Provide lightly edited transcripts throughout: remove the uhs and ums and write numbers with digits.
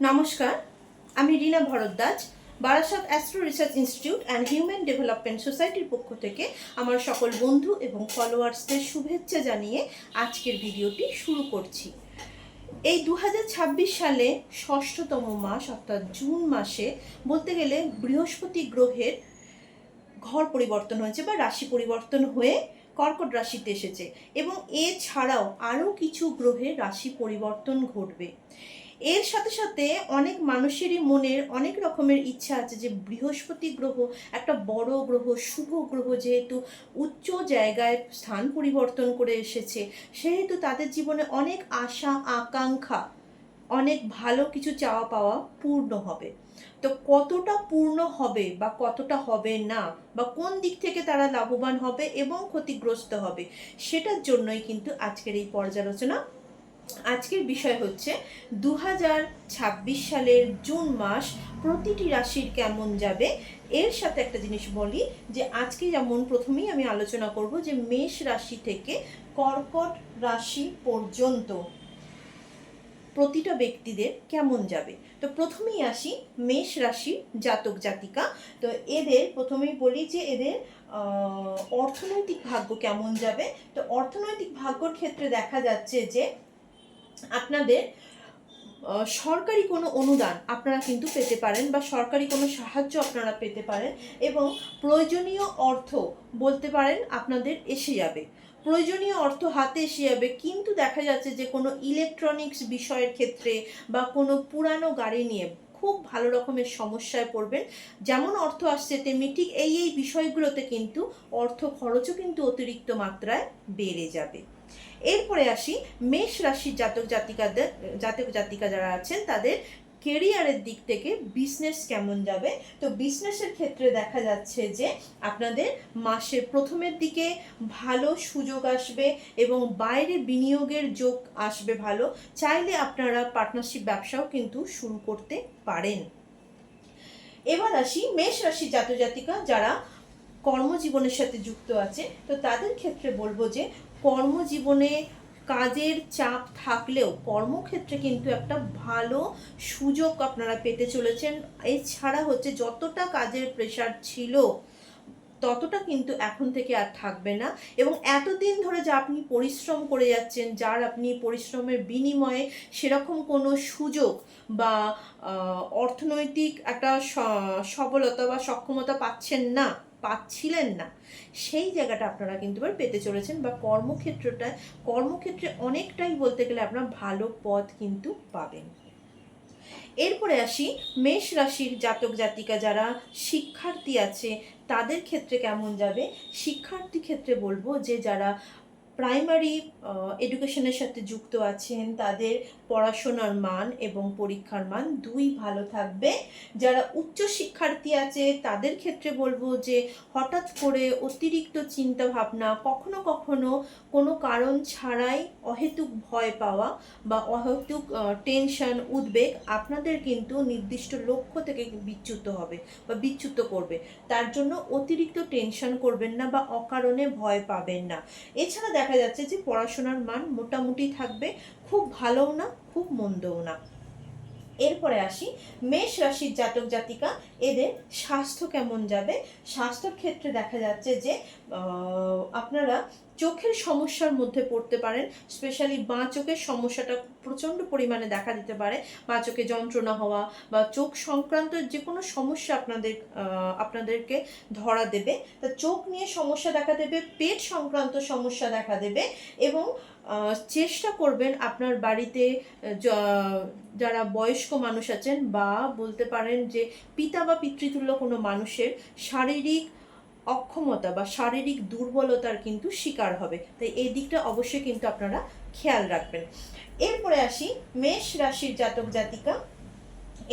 নমস্কার, আমি Reena Bharadwaj. Barasat astro research institute and human development সোসাইটির পক্ষ থেকে আমার সকল বন্ধু এবং ফলোয়ার্সদের শুভেচ্ছা জানিয়ে আজকের ভিডিওটি শুরু করছি। এই 2026 সালে ষষ্ঠতম মাস অর্থাৎ জুন মাসে বলতে গেলে বৃহস্পতি গ্রহের ঘর পরিবর্তন হয়েছে বা রাশি পরিবর্তন হয়ে কর্কট রাশিতে এসেছে এবং এছাড়াও আরও কিছু গ্রহের রাশি পরিবর্তন ঘটবে। এর সাথে সাথে অনেক মানুষেরই মনের অনেক রকমের ইচ্ছা আছে যে বৃহস্পতি গ্রহ একটা বড় গ্রহ, শুভ গ্রহ, যেহেতু উচ্চ জায়গায় স্থান পরিবর্তন করে এসেছে, সেহেতু তাদের জীবনে অনেক আশা আকাঙ্ক্ষা, অনেক ভালো কিছু চাওয়া পাওয়া পূর্ণ হবে। তো কতটা পূর্ণ হবে বা কতটা হবে না, বা কোন দিক থেকে তারা লাভবান হবে এবং ক্ষতিগ্রস্ত হবে, সেটার জন্যই কিন্তু আজকের এই পর্যালোচনা। আজকের বিষয় হচ্ছে 2026 সালের জুন মাস প্রতিটি রাশির কেমন যাবে। এর সাথে একটা জিনিস বলি যে আজকে যেমন প্রথমেই আমি আলোচনা করব যে মেষ রাশি থেকে কর্কট রাশি পর্যন্ত প্রতিটা ব্যক্তিদের কেমন যাবে। তো প্রথমেই আসি মেষ রাশির জাতক জাতিকা। তো এদের প্রথমেই বলি যে এদের অর্থনৈতিক ভাগ্য কেমন যাবে। তো অর্থনৈতিক ভাগ্যর ক্ষেত্রে দেখা যাচ্ছে যে আপনাদের সরকারি কোনো অনুদান আপনারা কিন্তু পেতে পারেন বা সরকারি কোনো সাহায্য আপনারা পেতে পারেন এবং প্রয়োজনীয় অর্থ বলতে পারেন আপনাদের এসে যাবে, প্রয়োজনীয় অর্থ হাতে এসে যাবে। কিন্তু দেখা যাচ্ছে যে কোনো ইলেকট্রনিক্স বিষয়ের ক্ষেত্রে বা কোনো পুরানো গাড়ি নিয়ে খুব ভালো রকমের সমস্যায় পড়বেন। যেমন অর্থ আসছে তেমনি ঠিক এই বিষয়গুলোতে কিন্তু অর্থ খরচও কিন্তু অতিরিক্ত মাত্রায় বেড়ে যাবে। এরপরে আসি মেষ রাশির জাতক জাতিকা যারা আছেন তাদের কেরিয়ারের দিক থেকে বিজনেস কেমন যাবে। তো বিজনেসের ক্ষেত্রে দেখা যাচ্ছে যে আপনাদের মাসের প্রথমের দিকে ভালো সুযোগ আসবে এবং বাইরে বিনিয়োগের যোগ আসবে ভালো। চাইলে আপনারা পার্টনারশিপ ব্যবসাও কিন্তু শুরু করতে পারেন। এবার আসি মেষ রাশির জাতক জাতিকা যারা কর্মজীবনের সাথে যুক্ত আছে। তো তাদের ক্ষেত্রে বলবো যে কর্মজীবনে কাজের চাপ থাকলেও কর্মক্ষেত্রে কিন্তু একটা ভালো সুযোগ আপনারা পেতে চলেছেন। এছাড়া হচ্ছে যতটা কাজের প্রেশার ছিল ততটা কিন্তু এখন থেকে আর থাকবে না এবং এতদিন ধরে যা আপনি পরিশ্রম করে যাচ্ছেন, যার আপনি পরিশ্রমের বিনিময়ে সেরকম কোনো সুযোগ বা অর্থনৈতিক একটা সবলতা বা সক্ষমতা পাচ্ছিলেন না, সেই জায়গাটা আপনারা কিন্তু এবার পেতে চলেছেন বা কর্মক্ষেত্রে অনেকটাই বলতে গেলে আপনারা ভালো পথ কিন্তু পাবেন। এরপরে আসি মেষ রাশির জাতক জাতিকা যারা শিক্ষার্থী আছে তাদের ক্ষেত্রে কেমন যাবে। শিক্ষার্থী ক্ষেত্রে বলবো যে যারা প্রাইমারি এডুকেশনের সাথে যুক্ত আছেন তাদের পড়াশোনার মান এবং পরীক্ষার মান দুই ভালো থাকবে। যারা উচ্চ শিক্ষার্থী আছে তাদের ক্ষেত্রে বলবো যে হঠাৎ করে অতিরিক্ত চিন্তা ভাবনা, কখনো কখনো কোনো কারণ ছাড়াই অহেতুক ভয় পাওয়া বা অহেতুক টেনশন উদ্বেগ আপনাদের কিন্তু নির্দিষ্ট লক্ষ্য থেকে বিচ্যুত হবে বা বিচ্যুত করবে। তার জন্য অতিরিক্ত টেনশন করবেন না বা অকারণে ভয় পাবেন না। এছাড়া দেখা যাচ্ছে যে পড়াশোনার মান মোটামুটি থাকবে, খুব ভালোও না খুব মন্দও না। এরপরে আসি মেষ রাশির জাতক জাতিকা এদের স্বাস্থ্য কেমন যাবে। স্বাস্থ্যের ক্ষেত্রে দেখা যাচ্ছে যে আপনারা চোখের সমস্যার মধ্যে পড়তে পারেন। স্পেশালি বাঁ চোখের সমস্যাটা প্রচণ্ড পরিমাণে দেখা দিতে পারে। বাঁ চোখে যন্ত্রণা হওয়া বা চোখ সংক্রান্ত যে কোনো সমস্যা আপনাদেরকে ধরা দেবে। তা চোখ নিয়ে সমস্যা দেখা দেবে, পেট সংক্রান্ত সমস্যা দেখা দেবে এবং চেষ্টা করবেন আপনার বাড়িতে যারা বয়স্ক মানুষ আছেন বা বলতে পারেন যে পিতা বা পিতৃতুল্য কোনো মানুষের শারীরিক অক্ষমতা বা শারীরিক দুর্বলতার কিন্তু শিকার হবে, তাই এই দিকটা অবশ্যই কিন্তু আপনারা খেয়াল রাখবেন। এরপরে আসি মেষ রাশির জাতক জাতিকা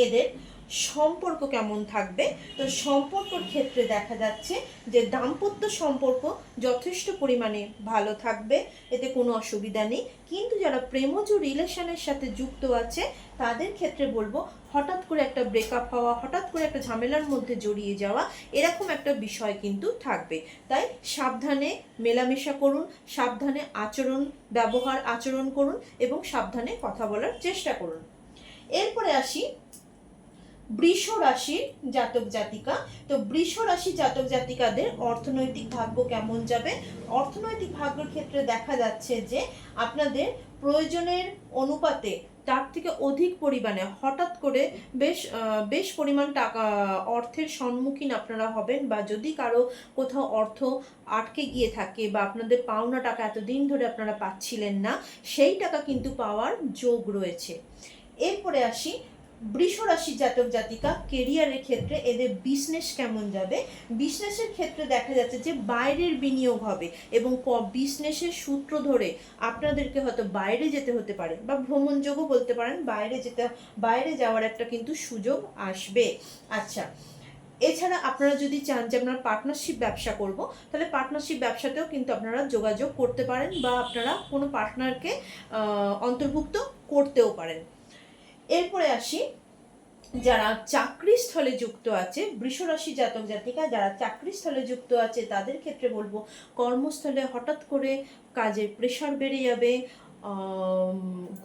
এদের সম্পর্ক কেমন থাকবে। তো সম্পর্কর ক্ষেত্রে দেখা যাচ্ছে যে দাম্পত্য সম্পর্ক যথেষ্ট পরিমাণে ভালো থাকবে, এতে কোনো অসুবিধা নেই। কিন্তু যারা প্রেমজ রিলেশনের সাথে যুক্ত আছে তাদের ক্ষেত্রে বলবো হঠাৎ করে একটা ব্রেকআপ হওয়া, হঠাৎ করে একটা ঝামেলার মধ্যে জড়িয়ে যাওয়া, এরকম একটা বিষয় কিন্তু থাকবে। তাই সাবধানে মেলামেশা করুন, সাবধানে আচরণ করুন এবং সাবধানে কথা বলার চেষ্টা করুন। এরপরে আসি বৃষ রাশির জাতক জাতিকা। তো বৃষ রাশি জাতক জাতিকাদের অর্থনৈতিক ভাগ্য কেমন যাবে? অর্থনৈতিক ভাগ্যের ক্ষেত্রে দেখা যাচ্ছে যে আপনাদের প্রয়োজনের অনুপাতে তার থেকে অধিক পরিমাণে হঠাৎ করে বেশ পরিমাণ টাকা অর্থের সম্মুখীন আপনারা হবেন, বা যদি কারো কোথাও অর্থ আটকে গিয়ে থাকে বা আপনাদের পাওনা টাকা এতদিন ধরে আপনারা পাচ্ছিলেন না, সেই টাকা কিন্তু পাওয়ার যোগ রয়েছে। এরপরে আসি বৃষ রাশি জাতক জাতিকা কেরিয়ারের ক্ষেত্রে এদের বিজনেস কেমন যাবে? বিজনেসের ক্ষেত্রে দেখা যাচ্ছে যে বাইরের বিনিয়োগ হবে এবং বিজনেসের সূত্র ধরে আপনাদেরকে হয়তো বাইরে যেতে হতে পারে, বা ভ্রমণযোগও বলতে পারেন, বাইরে যাওয়ার একটা কিন্তু সুযোগ আসবে। আচ্ছা, এছাড়া আপনারা যদি চান যে আপনারা পার্টনারশিপ ব্যবসা করব, তাহলে পার্টনারশিপ ব্যবসাতেও কিন্তু আপনারা যোগাযোগ করতে পারেন, বা আপনারা কোনো পার্টনারকে অন্তর্ভুক্ত করতেও পারেন। এরপরে আসি যারা চাকরিস্থলে যুক্ত আছে, বৃষরাশি জাতক জাতিকা যারা চাকরিস্থলে যুক্ত আছে তাদের ক্ষেত্রে বলবো কর্মস্থলে হঠাৎ করে কাজের প্রেশার বেড়ে যাবে,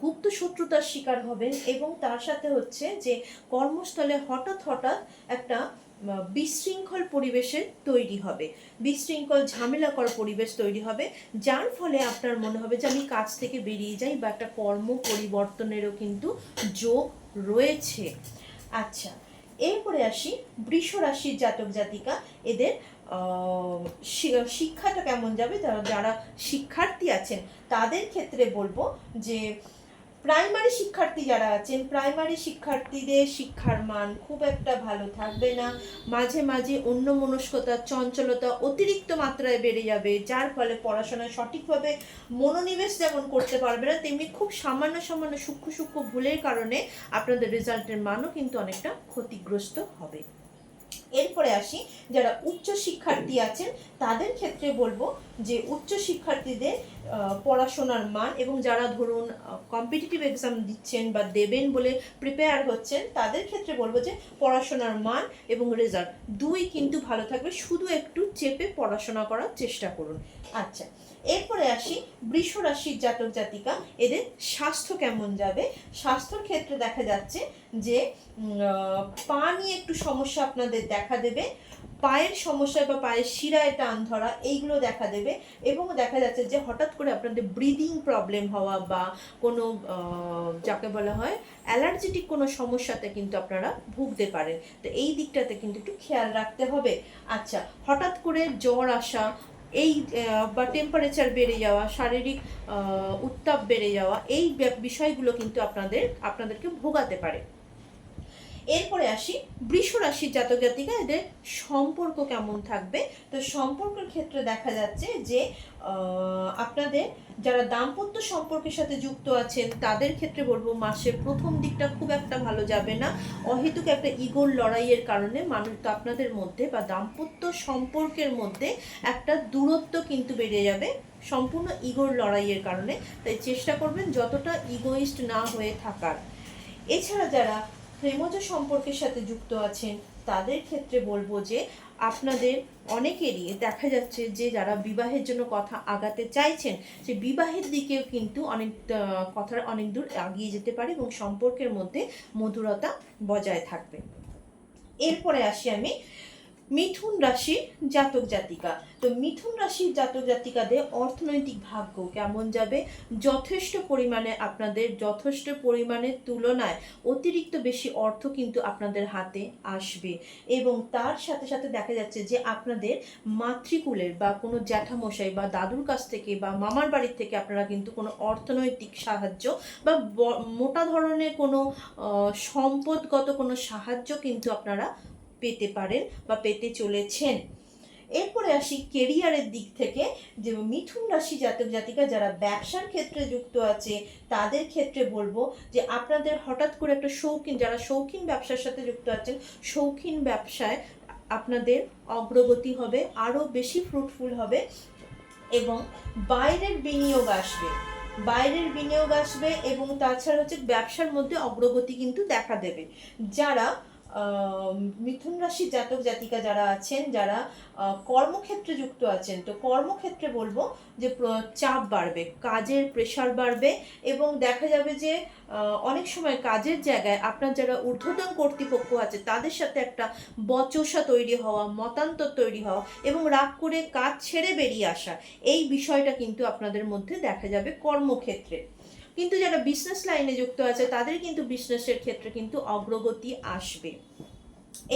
গুপ্ত শত্রুতার শিকার হবেন, এবং তার সাথে হচ্ছে যে কর্মস্থলে হঠাৎ একটা বিশৃঙ্খল পরিবেশের তৈরি হবে, বিশৃঙ্খল ঝামেলাকর পরিবেশ তৈরি হবে, যার ফলে আপনার মনে হবে যে আমি কাজ থেকে বেরিয়ে যাই, বা একটা কর্ম পরিবর্তনেরও কিন্তু যোগ রয়েছে। আচ্ছা, এরপরে আসি বৃষ রাশির জাতক জাতিকা এদের শিক্ষাটা কেমন যাবে? যারা শিক্ষার্থী আছেন তাদের ক্ষেত্রে বলবো যে প্রাইমারি শিক্ষার্থী যারা আছেন, প্রাইমারি শিক্ষার্থীদের শিক্ষার মান খুব একটা ভালো থাকবে না, মাঝে মাঝে অন্যমনস্কতা, চঞ্চলতা অতিরিক্ত মাত্রায় বেড়ে যাবে, যার ফলে পড়াশোনায় সঠিকভাবে মনোনিবেশ যেমন করতে পারবে না, তেমনি খুব সামান্য সূক্ষ্ম ভুলের কারণে আপনাদের রেজাল্টের মানও কিন্তু অনেকটা ক্ষতিগ্রস্ত হবে। এরপরে আসি যারা উচ্চ শিক্ষার্থী আছেন তাদের ক্ষেত্রে বলবো যে উচ্চ শিক্ষার্থীদের পড়াশোনার মান, এবং যারা ধরুন কম্পিটিটিভ এক্সাম দিচ্ছেন বা দেবেন বলে প্রিপেয়ার হচ্ছেন তাদের ক্ষেত্রে বলবো যে পড়াশোনার মান এবং রেজাল্ট দুই কিন্তু ভালো থাকবে, শুধু একটু চেপে পড়াশোনা করার চেষ্টা করুন। আচ্ছা, এরপরে আসি বৃষ রাশির জাতক জাতিকা এদের স্বাস্থ্য কেমন যাবে? স্বাস্থ্যের ক্ষেত্রে দেখা যাচ্ছে যে পা নিয়ে একটু সমস্যা আপনাদের দেখা দেবে, পায়ের সমস্যা বা পায়ের শিরায় টান ধরা এইগুলো দেখা দেবে, এবং দেখা যাচ্ছে যে হঠাৎ করে আপনাদের ব্রিদিং প্রবলেম হওয়া বা কোনো যাকে বলা হয় অ্যালার্জেটিক কোনো সমস্যাতে কিন্তু আপনারা ভুগতে পারেন, তো এই দিকটাতে কিন্তু একটু খেয়াল রাখতে হবে। আচ্ছা, হঠাৎ করে জ্বর আসা, এই বা টেম্পারেচার বেড়ে যাওয়া, শারীরিক উত্তাপ বেড়ে যাওয়া, এই বিষয়গুলো কিন্তু আপনাদেরকে ভোগাতে পারে। এরপরে আসি বৃষ রাশির জাতক জাতিকা এদের সম্পর্ক কেমন থাকবে? তো সম্পর্কের ক্ষেত্রে দেখা যাচ্ছে যে আপনাদের যারা দাম্পত্য সম্পর্কের সাথে যুক্ত আছেন তাদের ক্ষেত্রে বলবো মাসের প্রথম দিকটা খুব একটা ভালো যাবে না, অহেতুক একটা ইগোর লড়াইয়ের কারণে আপনাদের মধ্যে বা দাম্পত্য সম্পর্কের মধ্যে একটা দূরত্ব কিন্তু বেড়ে যাবে, সম্পূর্ণ ইগোর লড়াইয়ের কারণে, তাই চেষ্টা করবেন যতটা ইগোইস্ট না হয়ে থাকার। এছাড়া যারা প্রেমজ সম্পর্কের সাথে যুক্ত আছেন তাদের ক্ষেত্রে বলবো যে আপনাদের অনেকেরই দেখা যাচ্ছে যে যারা বিবাহের জন্য কথা আগাতে চাইছেন, সে বিবাহের দিকেও কিন্তু কথার অনেক দূর এগিয়ে যেতে পারে এবং সম্পর্কের মধ্যে মধুরতা বজায় থাকবে। এরপরে আসি আমি মিথুন রাশির জাতক জাতিকা। তো মিথুন রাশির জাতক জাতিকাদের অর্থনৈতিক ভাগ্য কেমন যাবে? যথেষ্ট পরিমাণের তুলনায় অতিরিক্ত বেশি অর্থ কিন্তু আপনাদের হাতে আসবে, এবং তার সাথে সাথে দেখা যাচ্ছে যে আপনাদের মাতৃকুলের বা কোনো জ্যাঠামশাই বা দাদুর কাছ থেকে বা মামার বাড়ির থেকে আপনারা কিন্তু কোনো অর্থনৈতিক সাহায্য বা মোটা ধরনের কোনো সম্পদগত কোনো সাহায্য কিন্তু আপনারা পেতে পারেন বা পেতে চলেছেন। এরপরে আসি কেরিয়ারের দিক থেকে, যে মিথুন রাশি জাতক জাতিকা যারা ব্যবসার ক্ষেত্রে যুক্ত আছে তাদের ক্ষেত্রে বলবো যে আপনাদের হঠাৎ করে একটা যারা শৌখিন ব্যবসার সাথে যুক্ত আছেন, শৌখিন ব্যবসায় আপনাদের অগ্রগতি হবে, আরও বেশি ফ্রুটফুল হবে, এবং বাইরের বিনিয়োগ আসবে এবং তাছাড়া হচ্ছে ব্যবসার মধ্যে অগ্রগতি কিন্তু দেখা দেবে। যারা মিথুন রাশির জাতক জাতিকা যারা আছেন, যারা কর্মক্ষেত্রে যুক্ত আছেন, তো কর্মক্ষেত্রে বলবো যে চাপ বাড়বে, কাজের প্রেশার বাড়বে, এবং দেখা যাবে যে অনেক সময় কাজের জায়গায় আপনার যারা ঊর্ধ্বতন কর্তৃপক্ষ আছে তাদের সাথে একটা বচসা তৈরি হওয়া, মতান্তর তৈরি হওয়া এবং রাগ করে কাজ ছেড়ে বেরিয়ে আসা, এই বিষয়টা কিন্তু আপনাদের মধ্যে দেখা যাবে কর্মক্ষেত্রে। কিন্তু যারা বিজনেস লাইনে যুক্ত আছে তাদের কিন্তু বিজনেসের ক্ষেত্রে কিন্তু অগ্রগতি আসবে।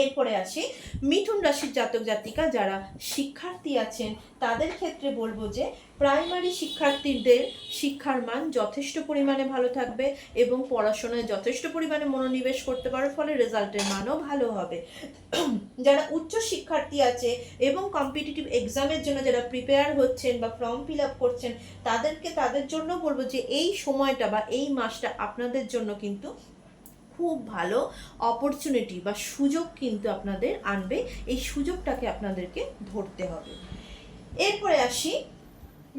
এরপরে আসি মিথুন রাশির জাতক জাতিকা যারা শিক্ষার্থী আছেন তাদের ক্ষেত্রে বলবো যে প্রাইমারি শিক্ষার্থীদের শিক্ষার মান যথেষ্ট পরিমাণে ভালো থাকবে এবং পড়াশোনায় যথেষ্ট পরিমাণে মনোনিবেশ করতে পারার ফলে রেজাল্টের মানও ভালো হবে। যারা উচ্চ শিক্ষার্থী আছে এবং কম্পিটিটিভ এক্সামের জন্য যারা প্রিপেয়ার হচ্ছেন বা ফর্ম ফিল আপ করছেন তাদের জন্য বলবো যে এই সময়টা বা এই মাসটা আপনাদের জন্য কিন্তু খুব ভালো অপরচুনিটি বা সুযোগ কিন্তু আপনাদের আনবে, এই সুযোগটাকে আপনাদেরকে ধরতে হবে। এরপরে আসি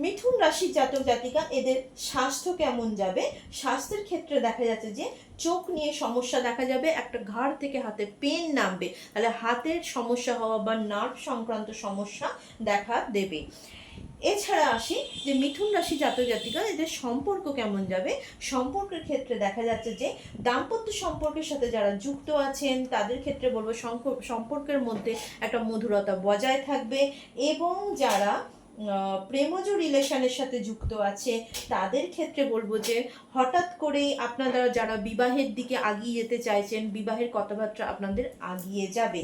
মিথুন রাশির জাতক জাতিকা, এদের স্বাস্থ্য কেমন যাবে। স্বাস্থ্যের ক্ষেত্রে দেখা যাচ্ছে যে চোখ নিয়ে সমস্যা দেখা যাবে, একটা ঘাড় থেকে হাতে পেন নামবে, তাহলে হাতের সমস্যা হওয়া বা নার্ভ সংক্রান্ত সমস্যা দেখা দেবে। এছাড়া আসি যে মিথুন রাশি জাতক জাতিকা, এদের সম্পর্ক কেমন যাবে। সম্পর্কের ক্ষেত্রে দেখা যাচ্ছে যে দাম্পত্য সম্পর্কের সাথে যারা যুক্ত আছেন তাদের ক্ষেত্রে বলবো সম্পর্কের মধ্যে একটা মধুরতা বজায় থাকবে, এবং যারা প্রেমজ রিলেশনের সাথে যুক্ত আছে তাদের ক্ষেত্রে বলবো যে হঠাৎ করেই আপনারা যারা বিবাহের দিকে আগিয়ে যেতে চাইছেন, বিবাহের কথাবার্তা আপনাদের আগিয়ে যাবে।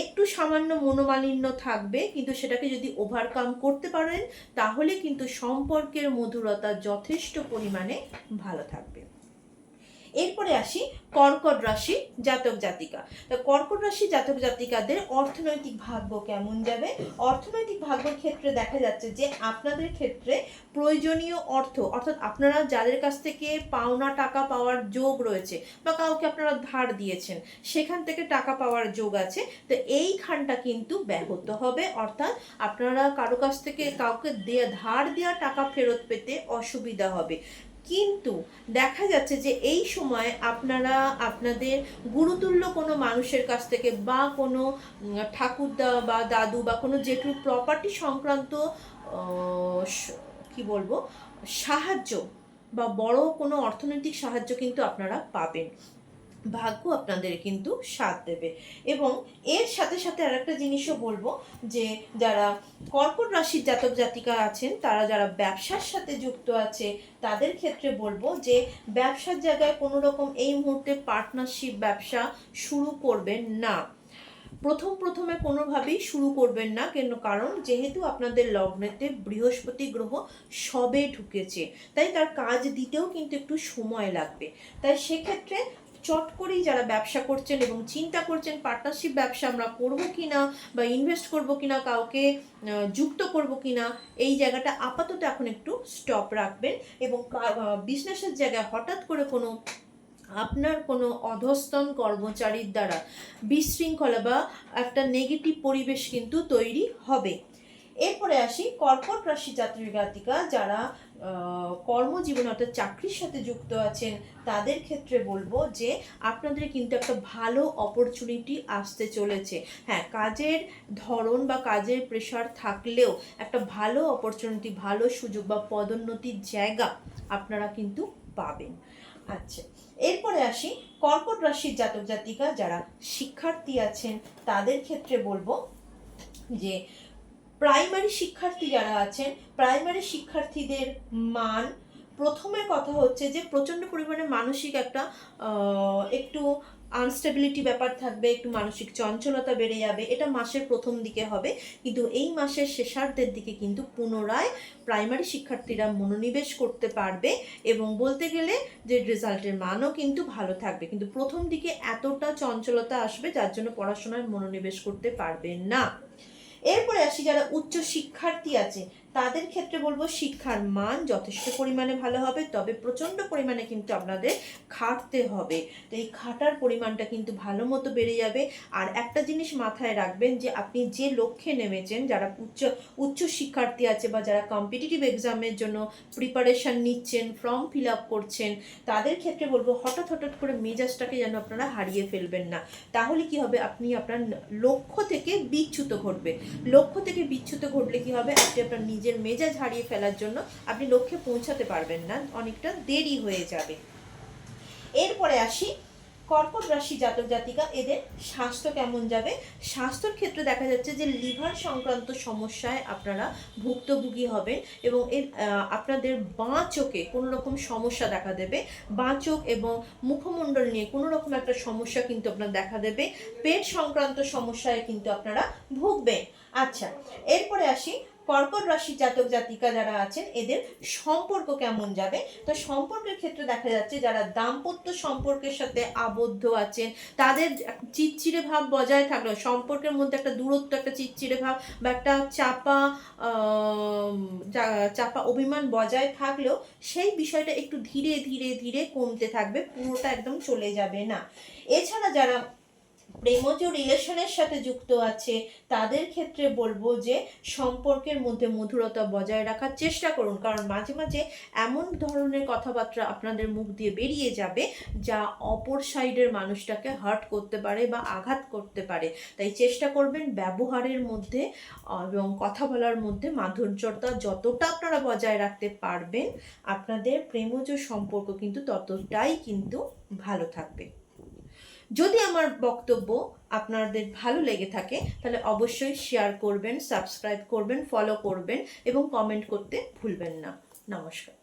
একটু সামান্য মনোমালিন্য থাকবে, কিন্তু সেটাকে যদি ওভারকাম করতে পারেন তাহলে কিন্তু সম্পর্কের মধুরতা যথেষ্ট পরিমাণে ভালো থাকবে। এরপরে আসি কর্কট রাশি জাতক জাতিকা। তো কর্কট রাশি জাতক জাতিকাদের অর্থনৈতিক ভাগ্য কেমন যাবে। অর্থনৈতিক ভাগ্যের ক্ষেত্রে দেখা যাচ্ছে যে আপনাদের ক্ষেত্রে প্রয়োজনীয় অর্থ, অর্থাৎ আপনারা যাদের কাছ থেকে পাওনা টাকা পাওয়ার যোগ রয়েছে বা কাউকে আপনারা ধার দিয়েছেন সেখান থেকে টাকা পাওয়ার যোগ আছে, তো এইখানটা কিন্তু ব্যাহত হবে, অর্থাৎ আপনারা কারো কাছ থেকে কাউকে ধার দেওয়া টাকা ফেরত পেতে অসুবিধা হবে। কিন্তু দেখা যাচ্ছে যে এই সময় আপনারা আপনাদের গুরুতুল্য কোনো মানুষের কাছ থেকে বা কোনো ঠাকুরদা বা দাদু বা কোনো জেঠুর প্রপার্টি সংক্রান্ত কি বলবো সাহায্য বা বড় কোনো অর্থনৈতিক সাহায্য কিন্তু আপনারা পাবেন। ভাগ্য আপনাদের কিন্তু সাথ দেবে। এবং এর সাথে সাথে আরেকটা জিনিসও বলবো যে যারা কর্কট রাশির জাতক জাতিকা আছেন তারা যারা ব্যবসার সাথে যুক্ত আছে তাদের ক্ষেত্রে বলবো যে ব্যবসার জায়গায় কোনো রকম এই মুহূর্তে পার্টনারশিপ ব্যবসা শুরু করবেন না। প্রথমে কোনোভাবেই শুরু করবেন না, কেন কারণ যেহেতু আপনাদের লগ্নেতে বৃহস্পতি গ্রহ সবে ঢুকেছে, তাই তার কাজ দিতেও কিন্তু একটু সময় লাগবে। তাই সেক্ষেত্রে চট করেই যারা ব্যবসা করছেন এবং চিন্তা করছেন পার্টনারশিপ ব্যবসা আমরা করব কিনা বা ইনভেস্ট করব কিনা, কাউকে যুক্ত করব কিনা, এই জায়গাটা আপাতত এখন একটু স্টপ রাখবেন। এবং বিজনেসের জায়গায় হঠাৎ করে আপনার কোনো অধস্তন কর্মচারীর দ্বারা বিশৃঙ্খলা বা একটা নেগেটিভ পরিবেশ কিন্তু তৈরি হবে। এরপরে আসি কর্কট রাশি জাতক জাতিকা যারা কর্মজীবন অর্থাৎ চাকরির সাথে যুক্ত আছেন তাদের ক্ষেত্রে বলবো যে আপনাদের কিন্তু একটা ভালো অপরচুনিটি আসতে চলেছে। হ্যাঁ, কাজের ধরন বা কাজের প্রেশার থাকলেও একটা ভালো অপরচুনিটি, ভালো সুযোগ বা পদোন্নতির জায়গা আপনারা কিন্তু পাবেন। আচ্ছা, এরপরে আসি কর্কট রাশির জাতক জাতিকা যারা শিক্ষার্থী আছেন তাদের ক্ষেত্রে বলবো যে প্রাইমারি শিক্ষার্থী যারা আছেন প্রাইমারি শিক্ষার্থীদের মান, প্রথমে কথা হচ্ছে যে প্রচণ্ড পরিমাণে মানসিক একটা একটু আনস্টেবিলিটি ব্যাপার থাকবে, একটু মানসিক চঞ্চলতা বেড়ে যাবে, এটা মাসের প্রথম দিকে হবে। কিন্তু এই মাসের শেষার্ধের দিকে কিন্তু পুনরায় প্রাইমারি শিক্ষার্থীরা মনোনিবেশ করতে পারবে এবং বলতে গেলে যে রেজাল্টের মানও কিন্তু ভালো থাকবে, কিন্তু প্রথম দিকে এতটা চঞ্চলতা আসবে যার জন্য পড়াশোনায় মনোনিবেশ করতে পারবেন না। এরপরে আসি যারা উচ্চ শিক্ষার্থী আছে তাদের ক্ষেত্রে বলবো শিক্ষার মান যথেষ্ট পরিমাণে ভালো হবে, তবে প্রচণ্ড পরিমাণে কিন্তু আপনাদের খাটতে হবে। তো এই খাটার পরিমাণটা কিন্তু ভালো মতো বেড়ে যাবে। আর একটা জিনিস মাথায় রাখবেন যে আপনি যে লক্ষ্যে নেমেছেন, যারা উচ্চ শিক্ষার্থী আছে বা যারা কম্পিটিটিভ এক্সামের জন্য প্রিপারেশান নিচ্ছেন, ফর্ম ফিল আপ করছেন, তাদের ক্ষেত্রে বলবো হঠাৎ করে মেজাজটাকে যেন আপনারা হারিয়ে ফেলবেন না। তাহলে কি হবে, আপনি আপনার লক্ষ্য থেকে বিচ্যুত ঘটবে। লক্ষ্য থেকে বিচ্যুত ঘটলে কি হবে, আপনি আপনার নিজের মেজাজ হারিয়ে ফেলার জন্য আপনি লক্ষ্যে পৌঁছাতে পারবেন না, অনেকটা দেরি হয়ে যাবে। এরপরে আসি কর্কট রাশি জাতক জাতিকা, এদের স্বাস্থ্য কেমন যাবে। স্বাস্থ্যের ক্ষেত্রে দেখা যাচ্ছে যে লিভার সংক্রান্ত সমস্যায় আপনারা ভুক্তভোগী হবেন এবং আপনাদের বাঁ চোখে কোনো রকম সমস্যা দেখা দেবে। বাঁ চোখ এবং মুখমণ্ডল নিয়ে কোনো রকম একটা সমস্যা কিন্তু আপনার দেখা দেবে। পেট সংক্রান্ত সমস্যায় কিন্তু আপনারা ভুগবেন। আচ্ছা, এরপরে আসি কর্কট রাশি জাতক জাতিকা যারা আছেন, এদের সম্পর্ক কেমন যাবে। তো সম্পর্কের ক্ষেত্রে দেখা যাচ্ছে যারা দাম্পত্য সম্পর্কের সাথে আবদ্ধ আছেন, তাদের চিড়চিড়ে ভাব বজায় থাকলেও, সম্পর্কের মধ্যে একটা দূরত্ব, একটা চিড়চিড়ে ভাব বা একটা চাপা অভিমান বজায় থাকলেও সেই বিষয়টা একটু ধীরে ধীরে ধীরে কমতে থাকবে, পুরোটা একদম চলে যাবে না। এছাড়া যারা প্রেমজ রিলেশনের সাথে যুক্ত আছে, তাদের ক্ষেত্রে বলবো যে সম্পর্কের মধ্যে মধুরতা বজায় রাখার চেষ্টা করুন, কারণ মাঝে মাঝে এমন ধরনের কথাবার্তা আপনাদের মুখ দিয়ে বেরিয়ে যাবে যা অপর সাইডের মানুষটাকে হার্ট করতে পারে বা আঘাত করতে পারে। তাই চেষ্টা করবেন ব্যবহারের মধ্যে এবং কথা বলার মধ্যে মাধুর্যতা যতটা আপনারা বজায় রাখতে পারবেন, আপনাদের প্রেমজ সম্পর্ক কিন্তু ততটাই কিন্তু ভালো থাকবে। যদি আমার বক্তব্য আপনাদের ভালো লেগে থাকে তাহলে অবশ্যই শেয়ার করবেন, সাবস্ক্রাইব করবেন, ফলো করবেন এবং কমেন্ট করতে ভুলবেন না। নমস্কার।